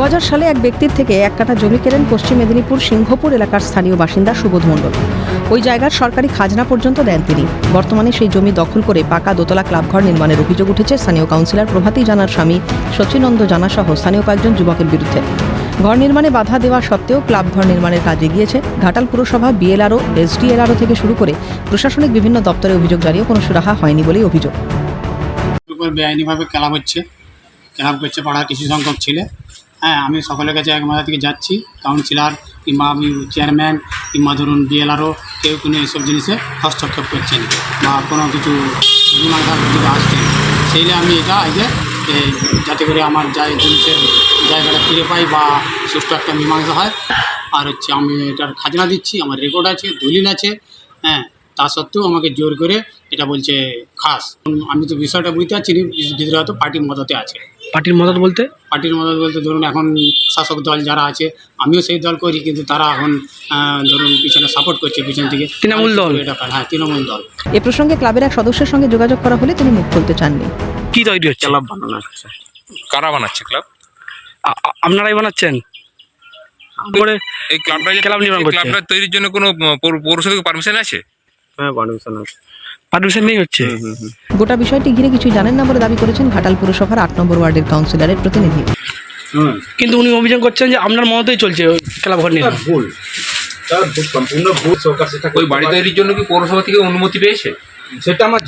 2000 সালে এক ব্যক্তির থেকে 1 কাঠা জমি কেনেন পশ্চিম মেদিনীপুর সিংহপুর এলাকার স্থানীয় বাসিন্দা সুবোধ মণ্ডল। ওই জায়গার সরকারি খাজনা পর্যন্ত দেন তিনি। বর্তমানে সেই জমি দখল করে পাকা দোতলা ক্লাবঘর নির্মাণের অভিযোগ উঠেছে স্থানীয় কাউন্সিলর প্রভাতী জানার স্বামী সচিনন্দ জানা সহ স্থানীয় কয়েকজন যুবকের বিরুদ্ধে। ঘর নির্মাণে বাধা দেওয়া সত্ত্বেও ক্লাবঘর নির্মাণের কাজ এগিয়েছে। ঘাটাল পুরসভা, বিএলআরও, এসডিএলআরও থেকে শুরু করে প্রশাসনিক বিভিন্ন দপ্তরে অভিযোগ জানিয়েও কোনো সুরাহা হয়নি বলেই অভিযোগ। বেআইনিভাবে ক্লাব করছে পাড়ার কিছু সংখ্যক ছেলে। হ্যাঁ, আমি সকলের কাছে এক মাথা থেকে যাচ্ছি, কাউন্সিলর কিংবা আমি চেয়ারম্যান কিংবা ধরুন বিএলআরও কেউ কোনো এসব জিনিসে হস্তক্ষেপ করছেন বা কোনো কিছু মীমাংসার দিকে আসছেন। সেইলে আমি এটা আগে যাতে করে আমার জিনিসের জায়গাটা ফিরে পাই বা সুষ্ঠু একটা মীমাংসা হয়। আর আমি এটার খাজনা দিচ্ছি, আমার রেকর্ড আছে, দলিল আছে। হ্যাঁ, তা সত্ত্বেও আমাকে জোর করে এটা বলছে খাস। আমি তো বিষয়টা বুঝতে পারছি না, ভিতরে হয়তো পার্টির মদতে আছে। পার্টির মদত বলতে ধরুন এখন শাসক দল যারা আছে, আমিও সেই দল করি, কিন্তু তারা এখন ধরুন পিছনে সাপোর্ট করছে, পিছন থেকে তৃণমূল দল। হ্যাঁ, তৃণমূল দল। এ প্রসঙ্গে ক্লাবের এক সদস্যের সঙ্গে যোগাযোগ করা হলে তিনি মুখ খুলতে চাননি। কি তৈরি হচ্ছে? ক্লাব বানানো হচ্ছে। কারা বানাচ্ছে ক্লাব? আপনারাই বানাচ্ছেন? এই ক্লাবটা তৈরির জন্য কোনো পৌরসভা থেকে পারমিশন আছে? হ্যাঁ, পারমিশন আছে। পারমিশন নেই হচ্ছে। গোটা বিষয়টি ঘিরে কিছু জানেন না বলে দাবি করেছেন ঘাটাল পুরসভার 8 নম্বর ওয়ার্ডের কাউন্সিলরের প্রতিনিধি। কিন্তু উনি অভিযোগ করছেন যে আপনার মতেই চলছে ওই ক্লাবঘর নিয়ে। ভুল, তার সম্পূর্ণ ভুল। সরকার সেটা ওই বাড়ি তৈরির জন্য কি পৌরসভা থেকে অনুমতি পেয়েছে? সেটা আমার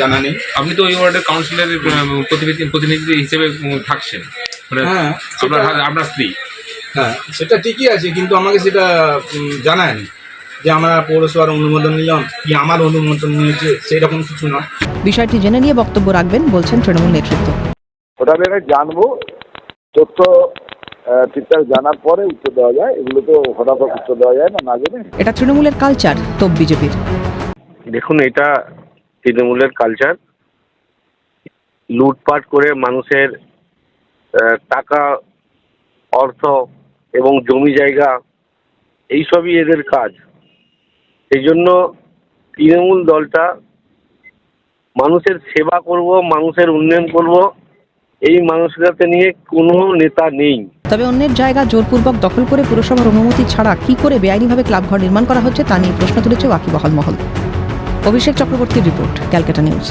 জানা নেই। আপনি তো ওই ওয়ার্ডের কাউন্সিলরের প্রতিনিধি হিসেবে থাকছেন, হ্যাঁ, আপনার স্ত্রী। হ্যাঁ, সেটা ঠিকই আছে, কিন্তু আমাকে সেটা জানায়নি যে আমরা পৌরসভার অনুমোদন নিলাম কি আমার অনুমোদন নিয়েছে, সেরকম কিছু না। বিষয়টি জেনে নিয়ে বক্তব্য রাখবেন বলছেন তৃণমূল নেতৃত্ব। ওটা আমি জানবো, তথ্য ঠিকঠাক জানার পরে উত্তর দেওয়া যায়। এগুলো তো হঠাৎ উত্তর দেওয়া যায় না জেনে। এটা তৃণমূলের কালচার, তো বিজেপির। দেখুন, এটা তৃণমূলের কালচার। লুটপাট করে মানুষের টাকা, অর্থ এবং জমি জায়গা, এইসবই এদের কাজ। সেই জন্য তৃণমূল দলটা মানুষের সেবা করব, মানুষের উন্নয়ন করব, এই মানসিকতা নিয়ে কোনো নেতা নেই। তবে অন্যের জায়গা জোরপূর্বক দখল করে পুরসভার অনুমতি ছাড়া কি করে বেআইনিভাবে ক্লাবঘর নির্মাণ করা হচ্ছে তা নিয়ে প্রশ্ন তুলেছে ওয়াকিবহাল মহল। অভিষেক চক্রবর্তীর রিপোর্ট, ক্যালকাটা নিউজ।